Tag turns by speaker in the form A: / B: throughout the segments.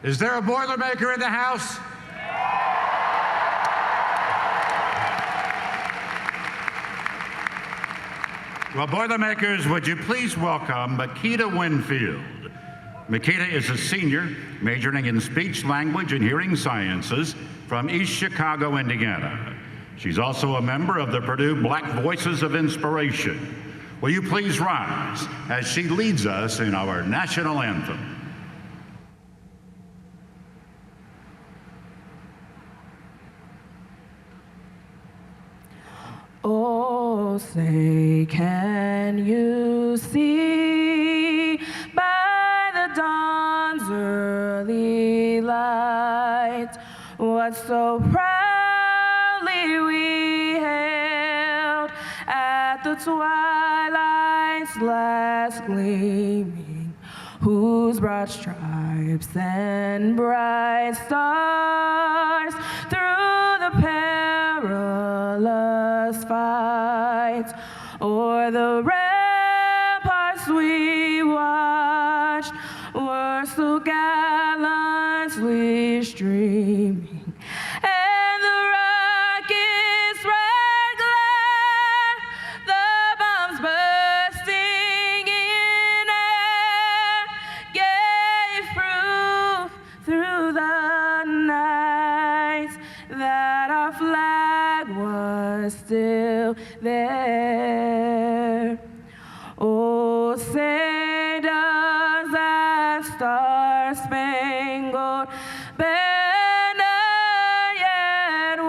A: Is there a Boilermaker in the house? Well, Boilermakers, would you please welcome Makita Winfield. Makita is a senior majoring in speech, language, and hearing sciences from East Chicago, Indiana. She's also a member of the Purdue Black Voices of Inspiration. Will you please rise as she leads us in our national anthem?
B: Oh, say, can you see by the dawn's early light what so proudly we hailed at the twilight's last gleaming, whose broad stripes and bright stars through the perilous fight o'er the ramparts we watched were so gallantly streaming, and the rocket's red glare, the bombs bursting in air, gave proof through the night that our flag was still there. Oh, say does that star-spangled banner yet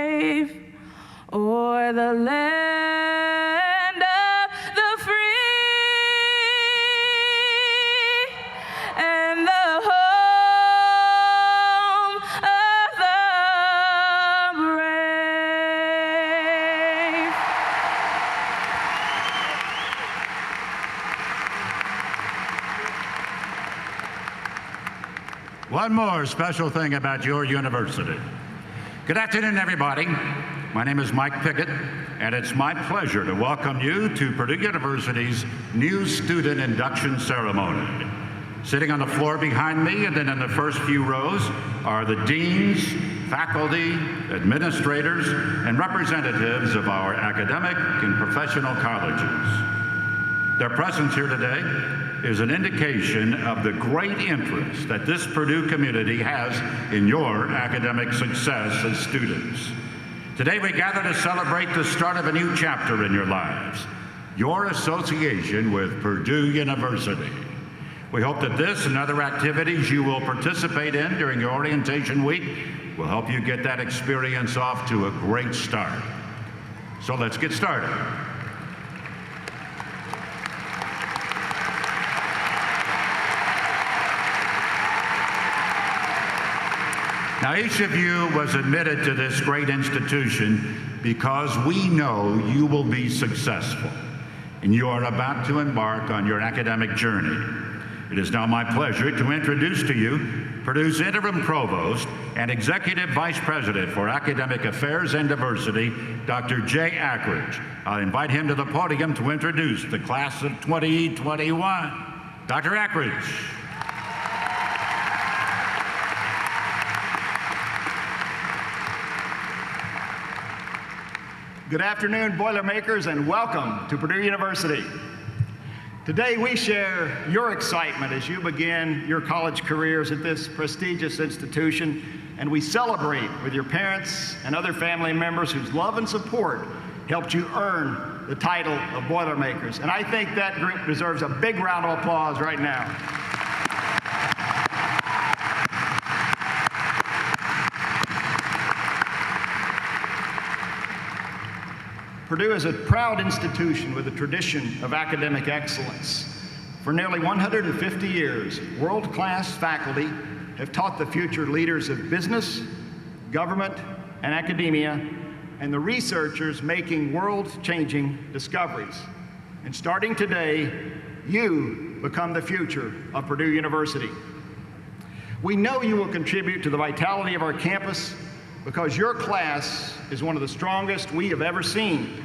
B: wave o'er the land of the free and the home of the brave?
A: One more special thing about your university. Good afternoon, everybody. My name is Mike Pickett, and it's my pleasure to welcome you to Purdue University's new student induction ceremony. Sitting on the floor behind me and then in the first few rows are the deans, faculty, administrators, and representatives of our academic and professional colleges. Their presence here today is an indication of the great interest that this Purdue community has in your academic success as students. Today we gather to celebrate the start of a new chapter in your lives, your association with Purdue University. We hope that this and other activities you will participate in during your orientation week will help you get that experience off to a great start. So let's get started. Now, each of you was admitted to this great institution because we know you will be successful, and you are about to embark on your academic journey. It is now my pleasure to introduce to you Purdue's interim provost and executive vice president for academic affairs and diversity, Dr. Jay Ackridge. I'll invite him to the podium to introduce the class of 2021. Dr. Ackridge.
C: Good afternoon, Boilermakers, and welcome to Purdue University. Today we share your excitement as you begin your college careers at this prestigious institution, and we celebrate with your parents and other family members whose love and support helped you earn the title of Boilermakers. And I think that group deserves a big round of applause right now. Purdue is a proud institution with a tradition of academic excellence. For nearly 150 years, world-class faculty have taught the future leaders of business, government, and academia, and the researchers making world-changing discoveries. And starting today, you become the future of Purdue University. We know you will contribute to the vitality of our campus because your class is one of the strongest we have ever seen.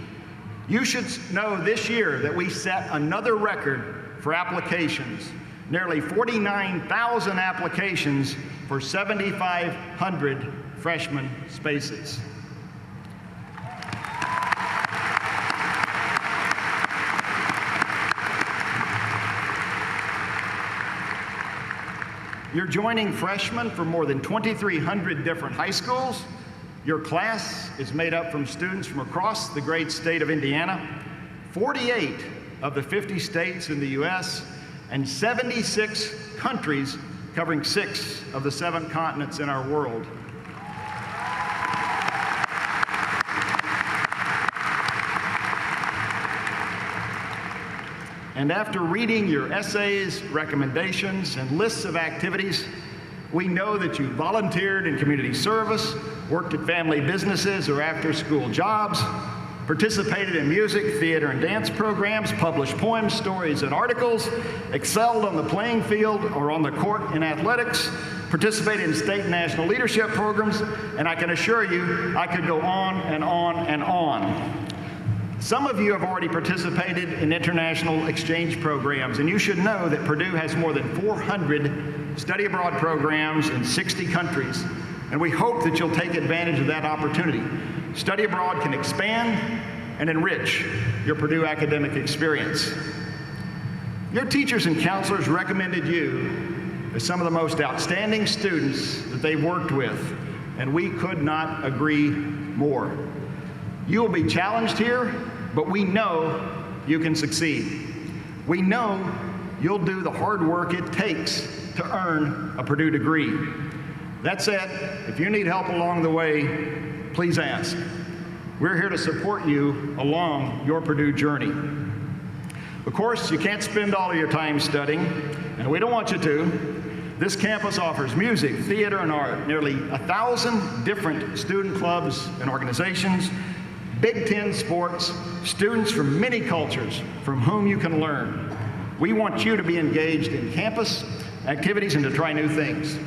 C: You should know this year that we set another record for applications nearly 49,000 applications for 7,500 freshman spaces. You're joining freshmen from more than 2,300 different high schools. Your class is made up from students from across the great state of Indiana, 48 of the 50 states in the U.S., and 76 countries covering 6 of the 7 continents in our world. And after reading your essays, recommendations, and lists of activities, we know that you volunteered in community service, worked at family businesses or after-school jobs, participated in music, theater, and dance programs, published poems, stories, and articles, excelled on the playing field or on the court in athletics, participated in state and national leadership programs, and I can assure you I could go on and on and on. Some of you have already participated in international exchange programs, and you should know that Purdue has more than 400 study abroad programs in 60 countries, and we hope that you'll take advantage of that opportunity. Study abroad can expand and enrich your Purdue academic experience. Your teachers and counselors recommended you as some of the most outstanding students that they've worked with, and we could not agree more. You will be challenged here, but we know you can succeed. We know you'll do the hard work it takes to earn a Purdue degree. That said, if you need help along the way, please ask. We're here to support you along your Purdue journey. Of course, you can't spend all of your time studying, and we don't want you to. This campus offers music, theater, and art, nearly 1,000 different student clubs and organizations, Big Ten sports, students from many cultures from whom you can learn. We want you to be engaged in campus activities and to try new things.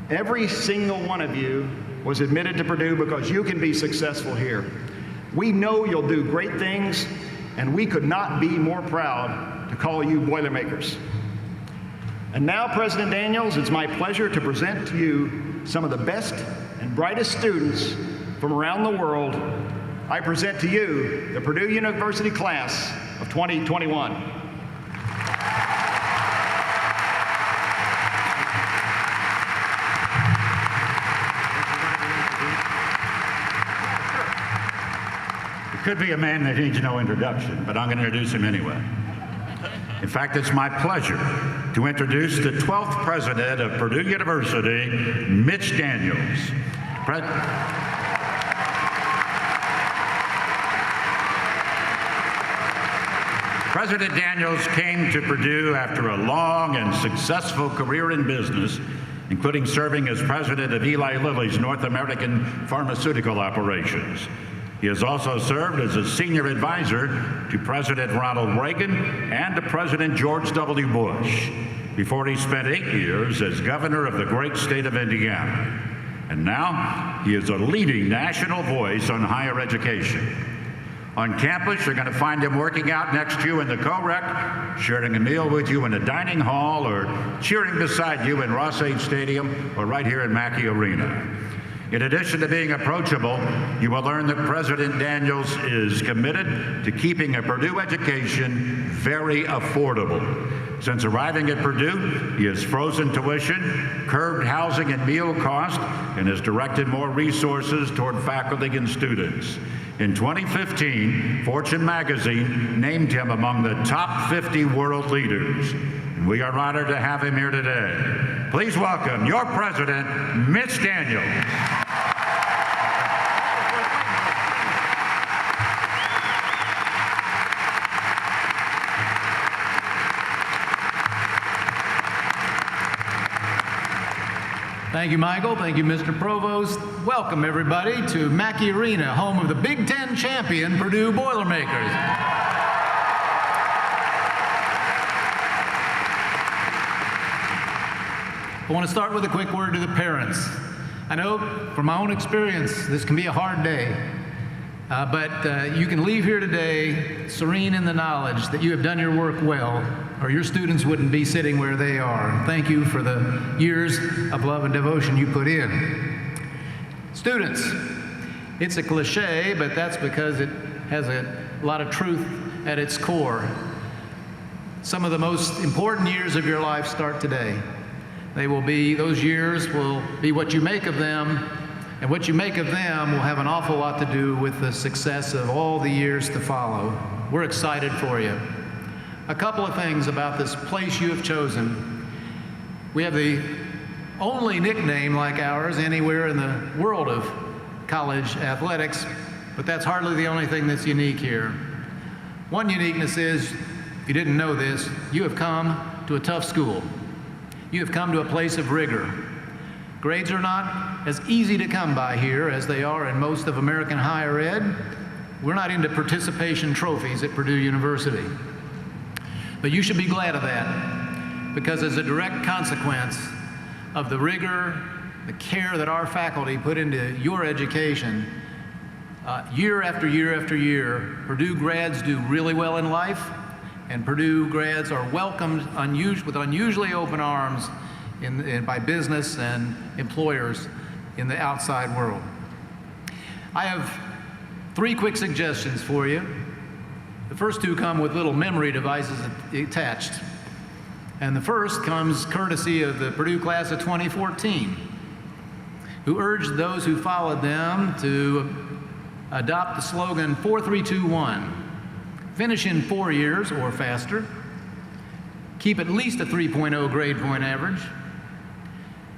C: Every single one of you was admitted to Purdue because you can be successful here. We know you'll do great things, and we could not be more proud to call you Boilermakers. And now, President Daniels, it's my pleasure to present to you some of the best and brightest students from around the world. I present to you the Purdue University class of 2021.
A: It could be a man that needs no introduction, but I'm going to introduce him anyway. In fact, it's my pleasure to introduce the 12th president of Purdue University, Mitch Daniels. President Daniels came to Purdue after a long and successful career in business, including serving as president of Eli Lilly's North American pharmaceutical operations. He has also served as a senior advisor to President Ronald Reagan and to President George W. Bush, before he spent 8 years as governor of the great state of Indiana. And now he is a leading national voice on higher education. On campus, you're going to find him working out next to you in the co-rec, sharing a meal with you in the dining hall, or cheering beside you in Ross-Ade Stadium or right here in Mackey Arena. In addition to being approachable, you will learn that President Daniels is committed to keeping a Purdue education very affordable. Since arriving at Purdue, he has frozen tuition, curbed housing and meal costs, and has directed more resources toward faculty and students. In 2015, Fortune magazine named him among the top 50 world leaders. And we are honored to have him here today. Please welcome your president, Mitch Daniels.
D: Thank you, Michael. Thank you, Mr. Provost. Welcome, everybody, to Mackey Arena, home of the Big Ten champion Purdue Boilermakers. I want to start with a quick word to the parents. I know from my own experience, this can be a hard day, but you can leave here today serene in the knowledge that you have done your work well or your students wouldn't be sitting where they are. Thank you for the years of love and devotion you put in. Students, it's a cliche, but that's because it has a lot of truth at its core. Some of the most important years of your life start today. Those years will be what you make of them, and what you make of them will have an awful lot to do with the success of all the years to follow. We're excited for you. A couple of things about this place you have chosen. We have the only nickname like ours anywhere in the world of college athletics, but that's hardly the only thing that's unique here. One uniqueness is, if you didn't know this, you have come to a tough school. You have come to a place of rigor. Grades are not as easy to come by here as they are in most of American higher ed. We're not into participation trophies at Purdue University. But you should be glad of that, because as a direct consequence of the rigor, the care that our faculty put into your education, year after year after year, Purdue grads do really well in life, and Purdue grads are welcomed with unusually open arms by business and employers in the outside world. I have 3 quick suggestions for you. The first 2 come with little memory devices attached. And the first comes courtesy of the Purdue class of 2014, who urged those who followed them to adopt the slogan 4-3-2-1. Finish in 4 years or faster. Keep at least a 3.0 grade point average.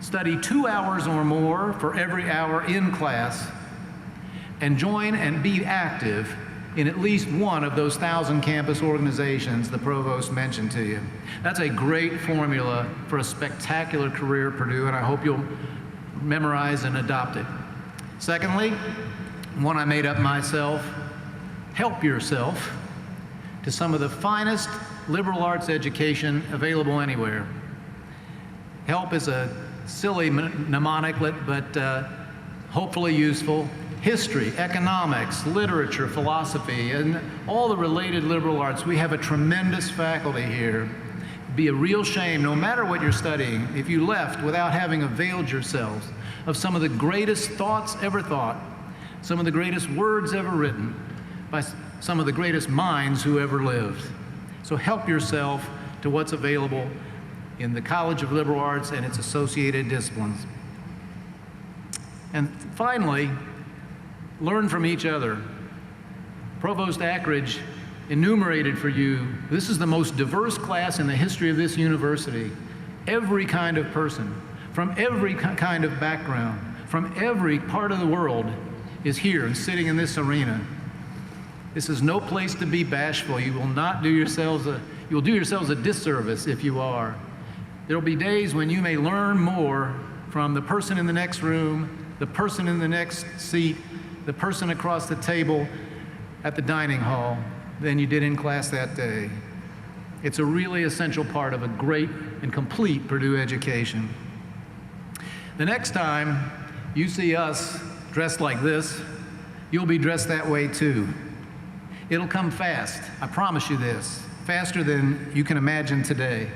D: Study 2 hours or more for every hour in class. And join and be active in at least one of those 1,000 campus organizations the provost mentioned to you. That's a great formula for a spectacular career at Purdue, and I hope you'll memorize and adopt it. Secondly, one I made up myself, help yourself to some of the finest liberal arts education available anywhere. Help is a silly mnemonic, but hopefully useful. History, economics, literature, philosophy, and all the related liberal arts. We have a tremendous faculty here. It'd be a real shame, no matter what you're studying, if you left without having availed yourselves of some of the greatest thoughts ever thought, some of the greatest words ever written, by some of the greatest minds who ever lived. So help yourself to what's available in the College of Liberal Arts and its associated disciplines. And finally, learn from each other. Provost Ackridge enumerated for you, this is the most diverse class in the history of this university. Every kind of person, from every kind of background, from every part of the world is here and sitting in this arena. This is no place to be bashful. You will not do yourselves you'll do yourselves a disservice if you are. There'll be days when you may learn more from the person in the next room, the person in the next seat, the person across the table at the dining hall than you did in class that day. It's a really essential part of a great and complete Purdue education. The next time you see us dressed like this, you'll be dressed that way too. It'll come fast, I promise you this, faster than you can imagine today.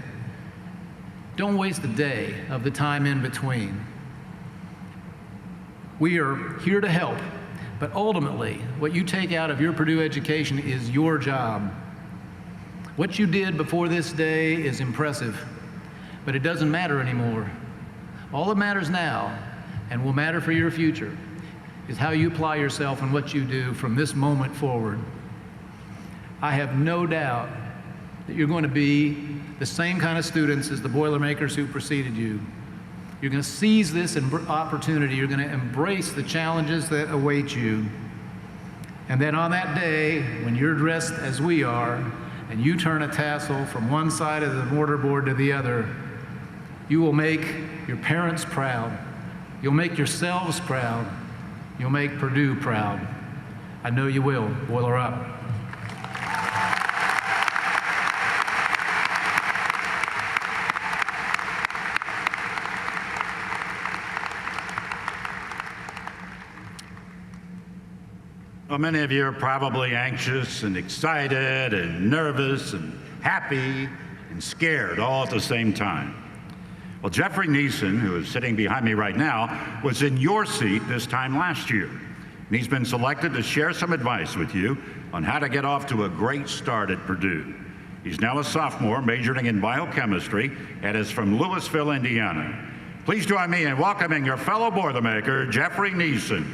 D: Don't waste a day of the time in between. We are here to help. But ultimately, what you take out of your Purdue education is your job. What you did before this day is impressive, but it doesn't matter anymore. All that matters now, and will matter for your future, is how you apply yourself and what you do from this moment forward. I have no doubt that you're going to be the same kind of students as the Boilermakers who preceded you. You're going to seize this opportunity. You're going to embrace the challenges that await you. And then on that day, when you're dressed as we are, and you turn a tassel from one side of the mortarboard to the other, you will make your parents proud. You'll make yourselves proud. You'll make Purdue proud. I know you will. Boiler up.
A: Well, many of you are probably anxious and excited and nervous and happy and scared all at the same time. Well, Jeffrey Neeson, who is sitting behind me right now, was in your seat this time last year. And he's been selected to share some advice with you on how to get off to a great start at Purdue. He's now a sophomore majoring in biochemistry and is from Louisville, Indiana. Please join me in welcoming your fellow Boilermaker, Jeffrey Neeson.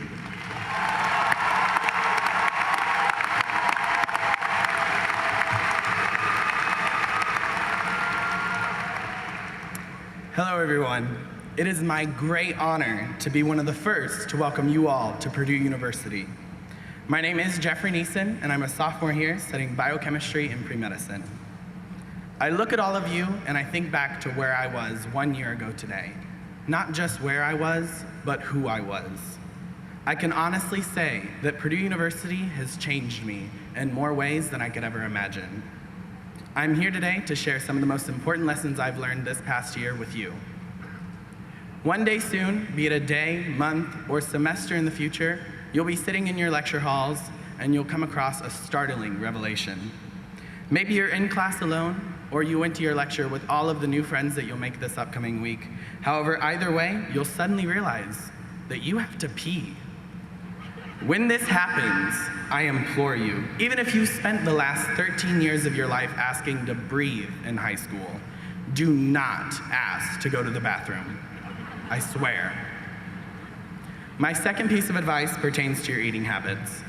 E: Hello, everyone. It is my great honor to be one of the first to welcome you all to Purdue University. My name is Jeffrey Neeson, and I'm a sophomore here studying biochemistry and pre-medicine. I look at all of you, and I think back to where I was 1 year ago today. Not just where I was, but who I was. I can honestly say that Purdue University has changed me in more ways than I could ever imagine. I'm here today to share some of the most important lessons I've learned this past year with you. One day soon, be it a day, month, or semester in the future, you'll be sitting in your lecture halls and you'll come across a startling revelation. Maybe you're in class alone, or you went to your lecture with all of the new friends that you'll make this upcoming week. However, either way, you'll suddenly realize that you have to pee. When this happens, I implore you, even if you spent the last 13 years of your life asking to breathe in high school, do not ask to go to the bathroom. I swear. My second piece of advice pertains to your eating habits.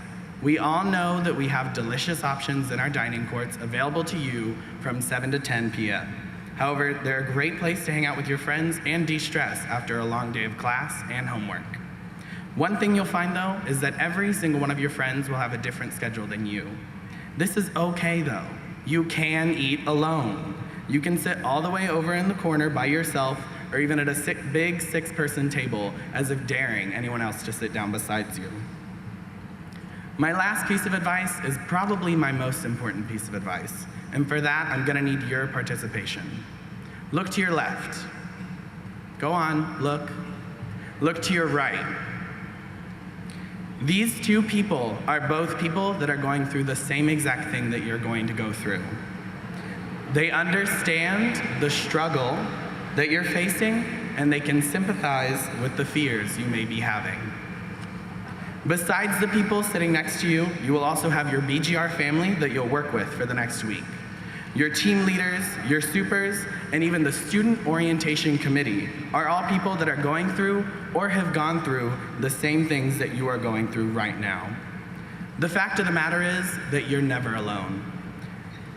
E: We all know that we have delicious options in our dining courts available to you from 7 to 10 p.m. However, they're a great place to hang out with your friends and de-stress after a long day of class and homework. One thing you'll find, though, is that every single one of your friends will have a different schedule than you. This is okay, though. You can eat alone. You can sit all the way over in the corner by yourself, or even at a big six-person table, as if daring anyone else to sit down beside you. My last piece of advice is probably my most important piece of advice, and for that, I'm gonna need your participation. Look to your left. Go on, look. Look to your right. These two people are both people that are going through the same exact thing that you're going to go through. They understand the struggle that you're facing, and they can sympathize with the fears you may be having. Besides the people sitting next to you, you will also have your BGR family that you'll work with for the next week. Your team leaders, your supers, and even the student orientation committee are all people that are going through or have gone through the same things that you are going through right now. The fact of the matter is that you're never alone.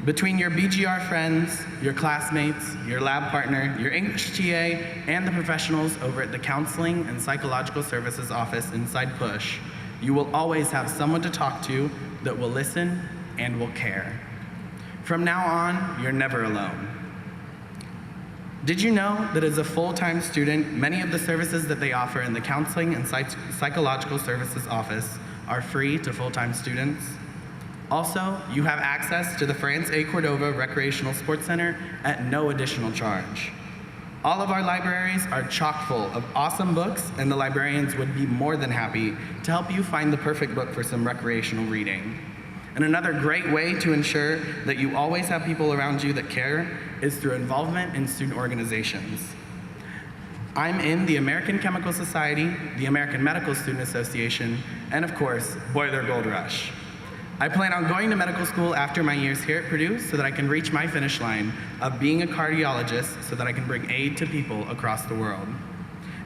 E: Between your BGR friends, your classmates, your lab partner, your English TA, and the professionals over at the Counseling and Psychological Services office inside PUSH, you will always have someone to talk to that will listen and will care. From now on, you're never alone. Did you know that as a full-time student, many of the services that they offer in the Counseling and Psychological Services office are free to full-time students? Also, you have access to the France A. Cordova Recreational Sports Center at no additional charge. All of our libraries are chock full of awesome books, and the librarians would be more than happy to help you find the perfect book for some recreational reading. And another great way to ensure that you always have people around you that care is through involvement in student organizations. I'm in the American Chemical Society, the American Medical Student Association, and of course, Boiler Gold Rush. I plan on going to medical school after my years here at Purdue so that I can reach my finish line of being a cardiologist so that I can bring aid to people across the world.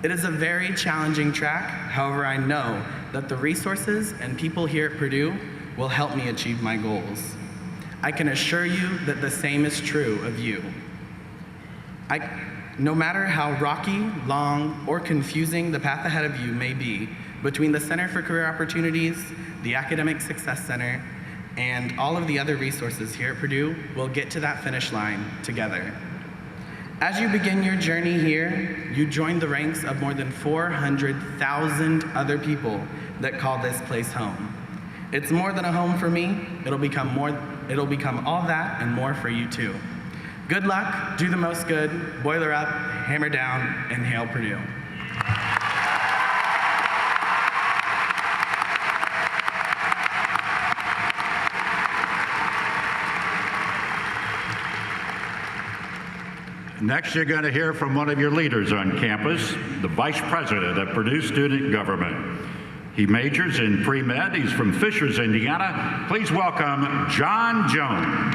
E: It is a very challenging track, however, I know that the resources and people here at Purdue will help me achieve my goals. I can assure you that the same is true of you. No matter how rocky, long, or confusing the path ahead of you may be, between the Center for Career Opportunities, the Academic Success Center, and all of the other resources here at Purdue, we'll get to that finish line together. As you begin your journey here, you join the ranks of more than 400,000 other people that call this place home. It's more than a home for me. It'll become all that and more for you too. Good luck, do the most good, boiler up, hammer down, and hail Purdue.
A: Next, you're going to hear from one of your leaders on campus, the Vice President of Purdue Student Government. He majors in pre-med. He's from Fishers, Indiana. Please welcome John Jones.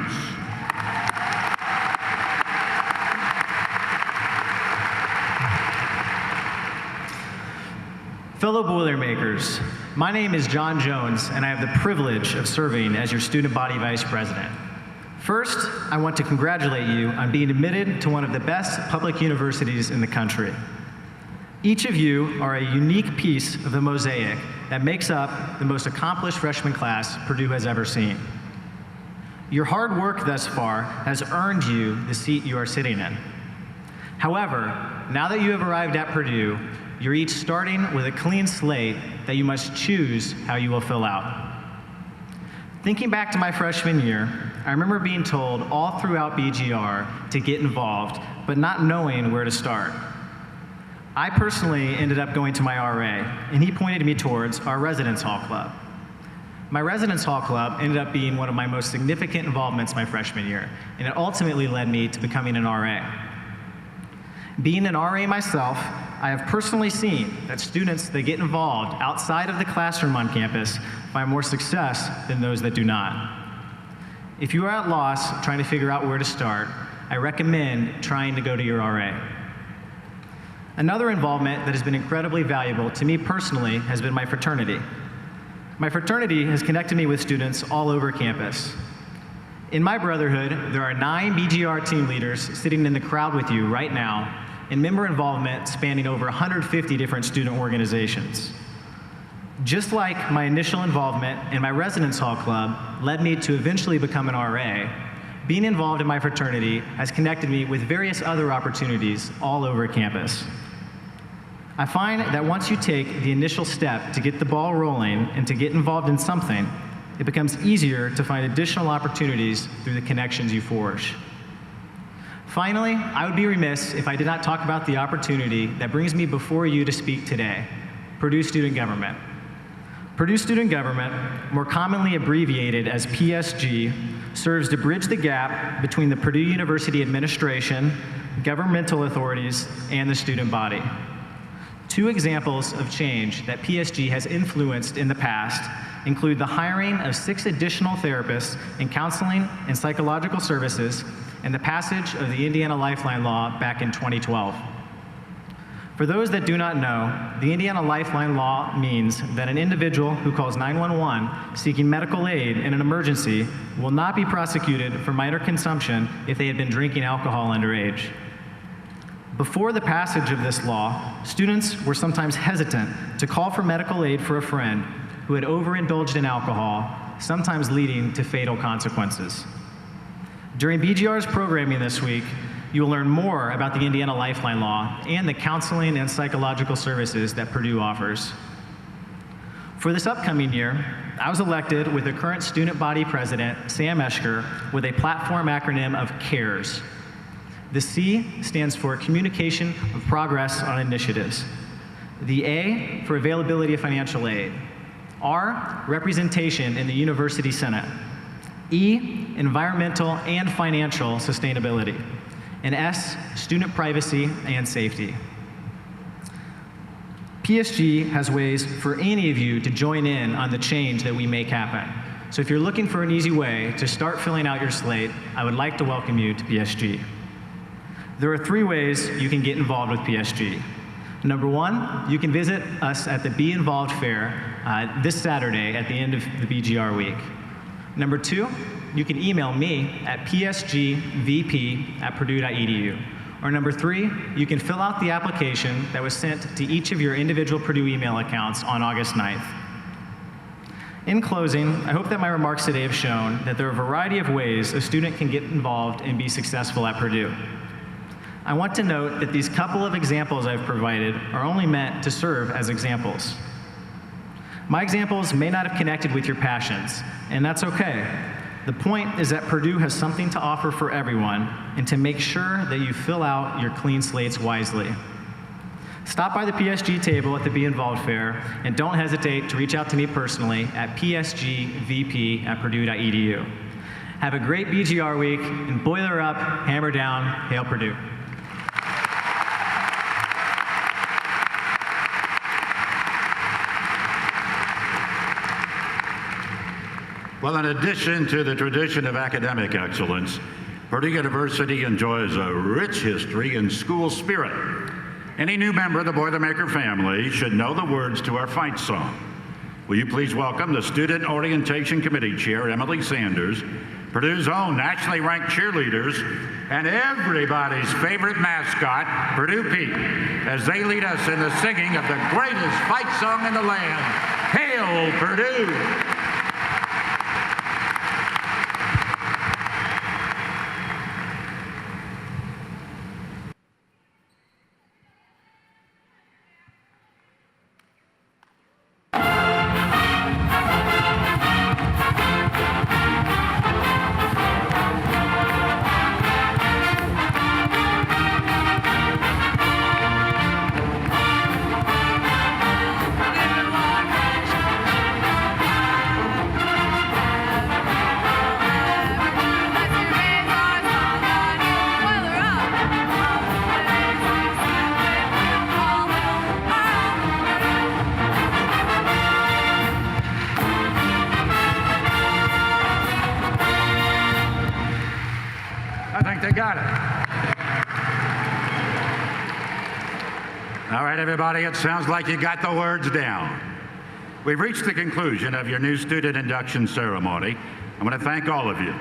F: Fellow Boilermakers, my name is John Jones, and I have the privilege of serving as your student body vice president. First, I want to congratulate you on being admitted to one of the best public universities in the country. Each of you are a unique piece of the mosaic that makes up the most accomplished freshman class Purdue has ever seen. Your hard work thus far has earned you the seat you are sitting in. However, now that you have arrived at Purdue, you're each starting with a clean slate that you must choose how you will fill out. Thinking back to my freshman year, I remember being told all throughout BGR to get involved, but not knowing where to start. I personally ended up going to my RA, and he pointed me towards our Residence Hall Club. My Residence Hall Club ended up being one of my most significant involvements my freshman year, and it ultimately led me to becoming an RA. Being an RA myself, I have personally seen that students that get involved outside of the classroom on campus find more success than those that do not. If you are at loss trying to figure out where to start, I recommend trying to go to your RA. Another involvement that has been incredibly valuable to me personally has been my fraternity. My fraternity has connected me with students all over campus. In my brotherhood, there are 9 BGR team leaders sitting in the crowd with you right now, and member involvement spanning over 150 different student organizations. Just like my initial involvement in my Residence Hall Club led me to eventually become an RA, being involved in my fraternity has connected me with various other opportunities all over campus. I find that once you take the initial step to get the ball rolling and to get involved in something, it becomes easier to find additional opportunities through the connections you forge. Finally, I would be remiss if I did not talk about the opportunity that brings me before you to speak today, Purdue Student Government. Purdue Student Government, more commonly abbreviated as PSG, serves to bridge the gap between the Purdue University administration, governmental authorities, and the student body. 2 examples of change that PSG has influenced in the past include the hiring of 6 additional therapists in counseling and psychological services and the passage of the Indiana Lifeline Law back in 2012. For those that do not know, the Indiana Lifeline Law means that an individual who calls 911 seeking medical aid in an emergency will not be prosecuted for minor consumption if they had been drinking alcohol underage. Before the passage of this law, students were sometimes hesitant to call for medical aid for a friend who had overindulged in alcohol, sometimes leading to fatal consequences. During BGR's programming this week, you will learn more about the Indiana Lifeline Law and the counseling and psychological services that Purdue offers. For this upcoming year, I was elected with the current student body president, Sam Eschker, with a platform acronym of CARES. The C stands for Communication of Progress on Initiatives. The A for Availability of Financial Aid. R, Representation in the University Senate. E, Environmental and Financial Sustainability. And S, Student Privacy and Safety. PSG has ways for any of you to join in on the change that we make happen. So if you're looking for an easy way to start filling out your slate, I would like to welcome you to PSG. There are 3 ways you can get involved with PSG. Number 1, you can visit us at the Be Involved Fair this Saturday at the end of the BGR week. Number 2, you can email me at psgvp@purdue.edu. Or number 3, you can fill out the application that was sent to each of your individual Purdue email accounts on August 9th. In closing, I hope that my remarks today have shown that there are a variety of ways a student can get involved and be successful at Purdue. I want to note that these couple of examples I've provided are only meant to serve as examples. My examples may not have connected with your passions, and that's okay. The point is that Purdue has something to offer for everyone, and to make sure that you fill out your clean slates wisely. Stop by the PSG table at the Be Involved Fair, and don't hesitate to reach out to me personally at psgvp@purdue.edu. Have a great BGR week, and boiler up, hammer down, hail Purdue.
A: Well, in addition to the tradition of academic excellence, Purdue University enjoys a rich history in school spirit. Any new member of the Boilermaker family should know the words to our fight song. Will you please welcome the Student Orientation Committee Chair, Emily Sanders, Purdue's own nationally ranked cheerleaders, and everybody's favorite mascot, Purdue Pete, as they lead us in the singing of the greatest fight song in the land, Hail Purdue! I think they got it. All right, everybody, it sounds like you got the words down. We've reached the conclusion of your new student induction ceremony. I want to thank all of you.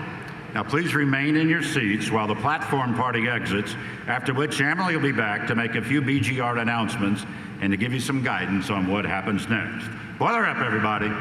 A: Now, please remain in your seats while the platform party exits, after which Emily will be back to make a few BGR announcements and to give you some guidance on what happens next. Boiler up, everybody.